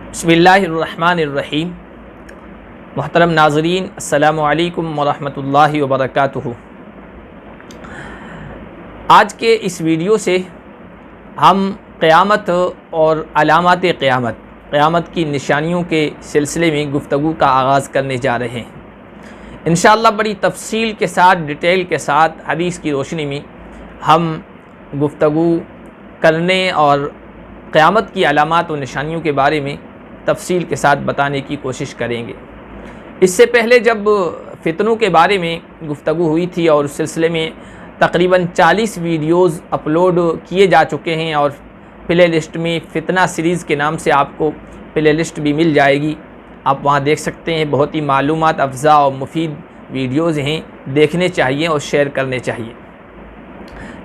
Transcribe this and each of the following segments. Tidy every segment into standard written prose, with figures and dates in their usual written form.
बिस्मिल्लाहिर्रहमानिर्रहीम। मोहतरम नाज़रीन, अस्सलामु अलैकुम वरहमतुल्लाहि वबरकातुहू। आज के इस वीडियो से हम क़यामत और अलामात क़यामत की निशानियों के सिलसिले में गुफ्तगू का आगाज़ करने जा रहे हैं। इंशाअल्लाह बड़ी तफसील के साथ, डिटेल के साथ हदीस की रोशनी में हम गुफ्तगू करने और क़यामत की अलामात और निशानियों के बारे में तफसील के साथ बताने की कोशिश करेंगे। इससे पहले जब फ़ितनों के बारे में गुफ्तगू हुई थी और उस सिलसिले में तकरीबन 40 वीडियोज़ अपलोड किए जा चुके हैं और प्ले लिस्ट में फ़ितना सीरीज़ के नाम से आपको प्ले लिस्ट भी मिल जाएगी। आप वहाँ देख सकते हैं। बहुत ही मालूमात अफ़ज़ा और मुफीद वीडियोज़ हैं, देखने चाहिए और शेयर करने चाहिए।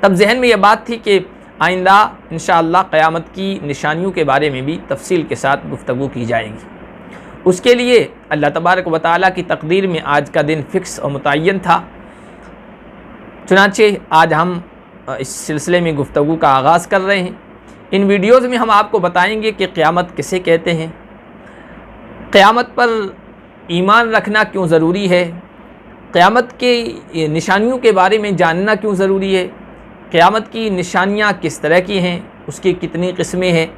तब जहन में यह बात थी कि आइंदा इंशाअल्लाह क़यामत की निशानियों के बारे में भी तफसील के साथ गुफ्तगू की जाएगी। उसके लिए अल्लाह तबारक व तआला की तकदीर में आज का दिन फ़िक्स और मुतय्यन था। चुनांचे आज हम इस सिलसिले में गुफ्तगू का आगाज़ कर रहे हैं। इन वीडियोज़ में हम आपको बताएंगे कि क़यामत किसे कहते हैं, क़यामत पर ईमान रखना क्यों ज़रूरी है, क़यामत के निशानियों के बारे में जानना क्यों ज़रूरी है, क़यामत की निशानियाँ किस तरह की हैं, उसकी कितनी किस्में हैं,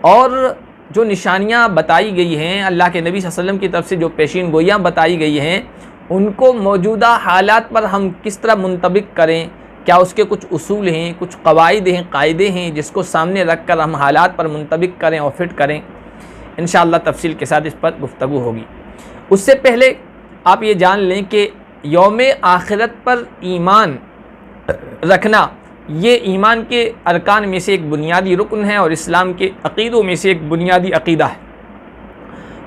और जो निशानियाँ बताई गई हैं अल्लाह के नबी सल्लल्लाहु अलैहि वसल्लम की तरफ से जो पेशीन गोइयाँ बताई गई हैं, उनको मौजूदा हालात पर हम किस तरह मुंतबिक करें। क्या उसके कुछ उसूल हैं, कुछ कवाइद हैं, कायदे हैं जिसको सामने रख कर हम हालात पर मुंतबिक करें और फिट करें। इंशाअल्लाह तफसील के साथ इस पर गुफ्तगू होगी। उससे पहले आप ये जान लें कि यौम आखिरत पर ईमान रखना ये ईमान के अरकान में से एक बुनियादी रुकन है और इस्लाम के अक़ीदों में से एक बुनियादी अक़ीदा है।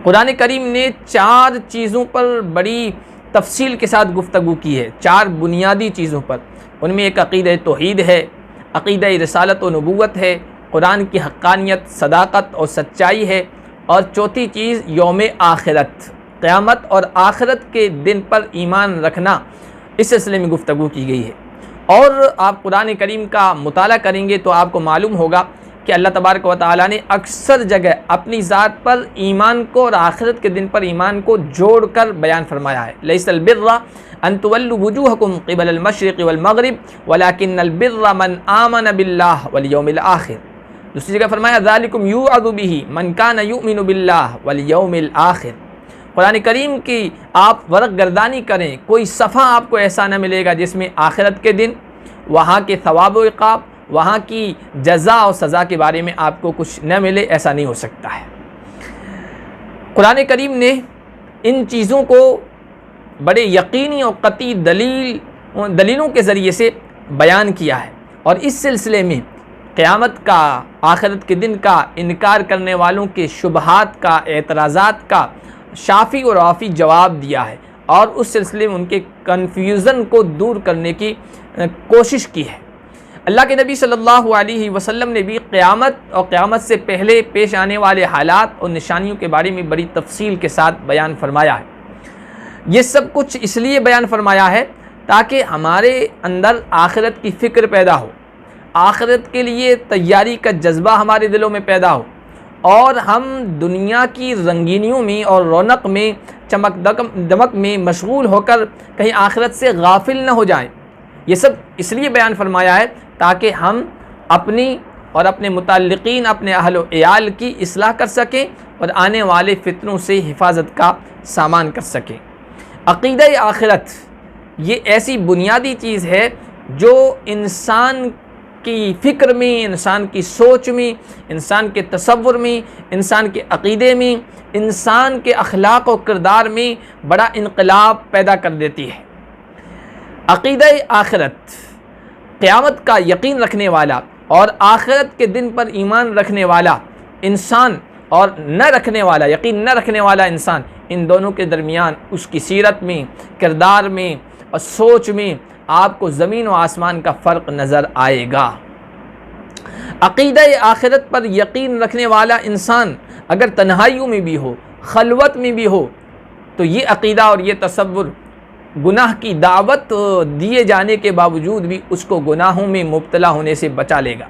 कुरान करीम ने 4 चीज़ों पर बड़ी तफसील के साथ गुफ्तगू की है, 4 बुनियादी चीज़ों पर। उनमें एक अक़ीदा तौहीद है, अक़ीदा रिसालत व नबूवत है, कुरान की हक़्क़ानियत, सदाक़त और सच्चाई है, और चौथी चीज़ यौम आखिरत, क़यामत और आखिरत के दिन पर ईमान रखना। इस सिलसिले में गुफ्तगू की गई है। और आप कुरान करीम का मुताला करेंगे तो आपको मालूम होगा कि अल्लाह तबारक व तआला ने अक्सर जगह अपनी ज़ात पर ईमान को और आखिरत के दिन पर ईमान को जोड़कर बयान फरमाया है। लैसल बिर्रा अन तुवल्लु वुजूहकुम क़िबल अल-मशरिक़ वल मग़रिब वलाकिन्नल बिर्रा मन आमन बिल्लाह वल यौमिल आखिर। दूसरी जगह फरमाया ज़ालिकुम युअज़ु बिही मन कान युमिनु बिल्लाह वल यौमिल आखिर। कुरान करीम की आप वरक़ गर्दानी करें, कोई सफ़ा आपको ऐसा न मिलेगा जिसमें आखिरत के दिन, वहाँ के सवाब व इक़ाब, वहाँ की जज़ा और सज़ा के बारे में आपको कुछ न मिले। ऐसा नहीं हो सकता है। कुरान करीम ने इन चीज़ों को बड़े यकीनी और क़ती दलीलों के ज़रिए से बयान किया है और इस सिलसिले में क़यामत का, आखिरत के दिन का इनकार करने वालों के शुबहात का, एतराज़ात का शाफ़ी और वाफ़ी जवाब दिया है और उस सिलसिले में उनके कन्फ्यूज़न को दूर करने की कोशिश की है। अल्लाह के नबी सल्लल्लाहु अलैहि वसल्लम ने भी क़यामत और क़यामत से पहले पेश आने वाले हालात और निशानियों के बारे में बड़ी तफसील के साथ बयान फरमाया है। ये सब कुछ इसलिए बयान फरमाया है ताकि हमारे अंदर आखिरत की फ़िक्र पैदा हो, आखिरत के लिए तैयारी का जज्बा हमारे दिलों में पैदा हो और हम दुनिया की रंगीनियों में और रौनक में, चमक दमक में मशगूल होकर कहीं आखिरत से गाफिल न हो जाएं। ये सब इसलिए बयान फरमाया है ताकि हम अपनी और अपने मुताल्लिक़ीन, अपने अहल व इयाल की इस्लाह कर सकें और आने वाले फ़ितनों से हिफाजत का सामान कर सकें। अक़ीदा आखिरत ये ऐसी बुनियादी चीज़ है जो इंसान की फ़िक्र में, इंसान की सोच में, इंसान के तसव्वुर में, इंसान के अक़ीदे में, इंसान के अखलाक और किरदार में बड़ा इनक़लाब पैदा कर देती है। अक़ीदा आखिरत, क़यामत का यकीन रखने वाला और आखिरत के दिन पर ईमान रखने वाला इंसान और न रखने वाला, यकीन न रखने वाला इंसान, इन दोनों के दरमियान उसकी सीरत में, किरदार में और सोच में आपको ज़मीन व आसमान का फ़र्क नज़र आएगा। अक़ीदा आखिरत पर यकीन रखने वाला इंसान अगर तन्हाइयों में भी हो, खलवत में भी हो, तो ये अक़ीदा और ये तसव्वुर गुनाह की दावत दिए जाने के बावजूद भी उसको गुनाहों में मुब्तला होने से बचा लेगा।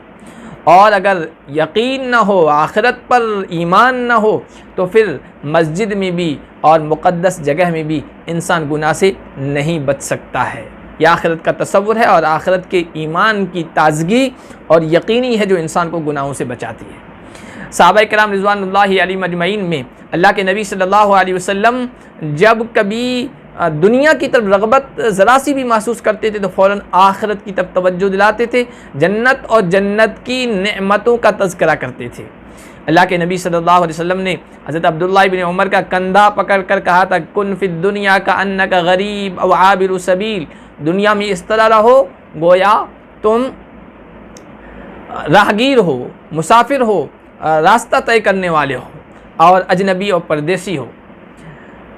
और अगर यकीन न हो, आखिरत पर ईमान न हो, तो फिर मस्जिद में भी और मुक़द्दस जगह में भी इंसान गुनाह से नहीं बच सकता है। यह आखिरत का तसव्वुर है और आखिरत के ईमान की ताज़गी और यकीनी है जो इंसान को गुनाहों से बचाती है। सहाबा किराम रिज़वानुल्लाहि अलैहिम अजमईन में अल्लाह के नबी सल्लल्लाहु अलैहि वसल्लम जब कभी दुनिया की तरफ रग़बत ज़रा सी भी महसूस करते थे तो फ़ौरन आखिरत की तरफ तवज्जो दिलाते थे, जन्नत और जन्नत की नेमतों का तज़किरा करते थे। अल्लाह के नबी सल्लल्लाहु अलैहि वसल्लम ने हज़रत अब्दुल्लाह इब्न उमर का कंधा पकड़ कर कहा था, कुन फ़िद दुनिया का अन्नका गरीब अव आबिरु सबील, दुनिया में इस तरह रहो गोया तुम राहगीर हो, मुसाफिर हो, रास्ता तय करने वाले हो और अजनबी और परदेसी हो।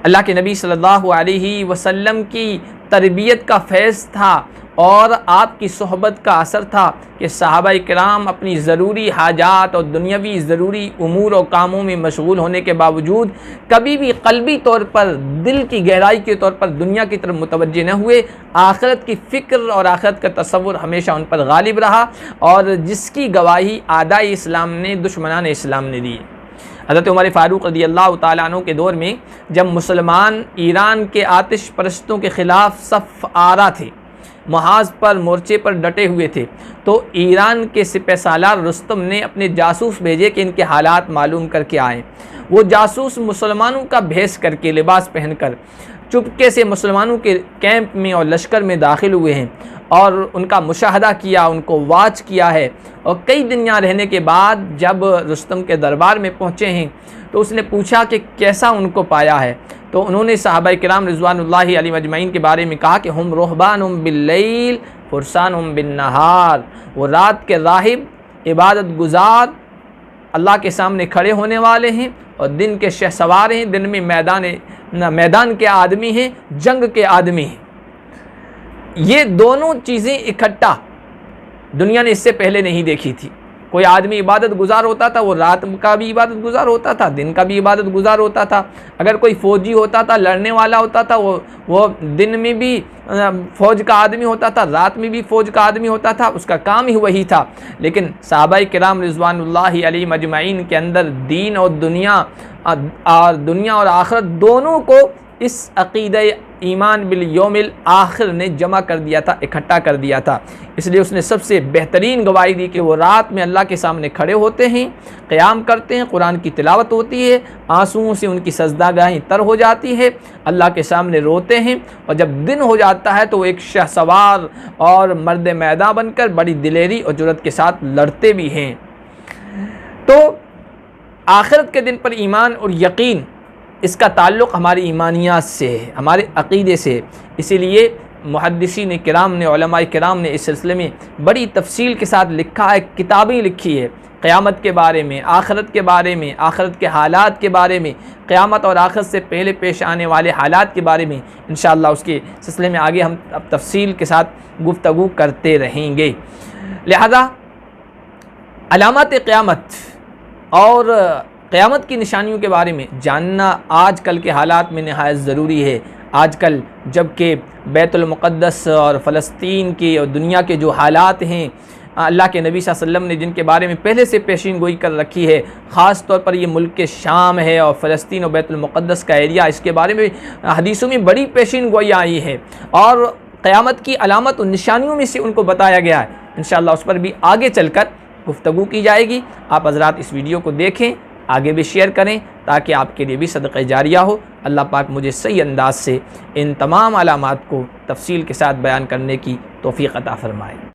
अल्लाह के नबी सल्लल्लाहु अलैहि वसल्लम की तरबियत का फैज़ था और आपकी सोहबत का असर था कि सहाबा किराम अपनी ज़रूरी हाजात और दुनियावी ज़रूरी उमूर और कामों में मशगूल होने के बावजूद कभी भी क़ल्बी तौर पर, दिल की गहराई के तौर पर दुनिया की तरफ मुतवज्जे न हुए। आखिरत की फ़िक्र और आखिरत का तसव्वुर हमेशा उन पर गालिब रहा और जिसकी गवाही आदाए इस्लाम ने, दुश्मनान इस्लाम ने दी। हज़रत उमर फ़ारूक़ रज़ियल्लाहु ताला अन्हु के दौर में जब मुसलमान ईरान के आतिश परस्तों के ख़िलाफ़ सफ़ आरा थे, महाज पर, मोर्चे पर डटे हुए थे, तो ईरान के सिपहसालार रुस्तम ने अपने जासूस भेजे कि इनके हालात मालूम करके आएँ। वो जासूस मुसलमानों का भेष करके, लिबास पहनकर चुपके से मुसलमानों के कैंप में और लश्कर में दाखिल हुए हैं और उनका मुशाहदा किया, उनको वाच किया है। और कई दिन यहाँ रहने के बाद जब रुस्तम के दरबार में पहुँचे हैं तो उसने पूछा कि कैसा उनको पाया है। तो उन्होंने सहाबा किराम रिज़वानुल्लाहि अलैहिम अजमईन के बारे में कहा कि हम रुहबानुम बिल्लैल फुरसानुम बिन्नहार, वो रात के राहिब, इबादत गुजार, अल्लाह के सामने खड़े होने वाले हैं और दिन के शहसवार हैं, दिन में मैदान के आदमी हैं, जंग के आदमी हैं। ये दोनों चीज़ें इकट्ठा दुनिया ने इससे पहले नहीं देखी थी। कोई आदमी इबादत गुजार होता था, वो रात का भी इबादत गुजार होता था, दिन का भी इबादत गुजार होता था। अगर कोई फ़ौजी होता था, लड़ने वाला होता था, वो दिन में भी फ़ौज का आदमी होता था, रात में भी फ़ौज का आदमी होता था, उसका काम ही वही था। लेकिन सहाबा किराम रिज़वानुल्लाहि अलैहिम अजमईन के अंदर दीन और दुनिया और आखिरत दोनों को इस अक़ीदा ईमान बिल यौमिल आखिर ने जमा कर दिया था, इकट्ठा कर दिया था। इसलिए उसने सबसे बेहतरीन गवाही दी कि वो रात में अल्लाह के सामने खड़े होते हैं, क़याम करते हैं, कुरान की तिलावत होती है, आंसुओं से उनकी सजदागाहें तर हो जाती है, अल्लाह के सामने रोते हैं। और जब दिन हो जाता है तो वो एक शहसवार और मर्द मैदान बनकर बड़ी दिलेरी और जुर्रत के साथ लड़ते भी हैं। तो आखिरत के दिन पर ईमान और यकीन, इसका ताल्लुक़ हमारी ईमानियात से है, हमारे अक़ीदे से। इसीलिए मुहद्दिसीन किराम ने, उलमाए किराम ने इस सिलसिले में बड़ी तफसील के साथ लिखा है, किताबें लिखी है क़यामत के बारे में, आखिरत के बारे में, आखिरत के हालात के बारे में, क़यामत और आखिरत से पहले पेश आने वाले हालात के बारे में। इंशाअल्लाह उसके सिलसिले में आगे हम अब तफसील के साथ गुफ्तगू करते रहेंगे। लिहाजा अलामत क़यामत और क़यामत की निशानियों के बारे में जानना आज कल के हालात में नहायत ज़रूरी है। आजकल जबकि बैतुल मुक़द्दस और फ़लस्तीन की और दुनिया के जो हालात हैं, अल्लाह के नबी सल्लल्लाहु अलैहि वसल्लम ने जिनके बारे में पहले से पेशीन गोई कर रखी है, ख़ास तौर पर ये मुल्क के शाम है और फ़लस्तीन और बैतुल मुक़द्दस का एरिया, इसके बारे में हदीसों में बड़ी पेशीन गोई आई है और क़यामत की अलामत और निशानियों में से उनको बताया गया है। इंशाअल्लाह उस पर भी आगे चलकर गुफ्तगू की जाएगी। आप हज़रात इस वीडियो को देखें, आगे भी शेयर करें ताकि आपके लिए भी सदक़े जारिया हो। अल्लाह पाक मुझे सही अंदाज से इन तमाम अलामात को तफसील के साथ बयान करने की तौफ़ीक़ अता फ़रमाए।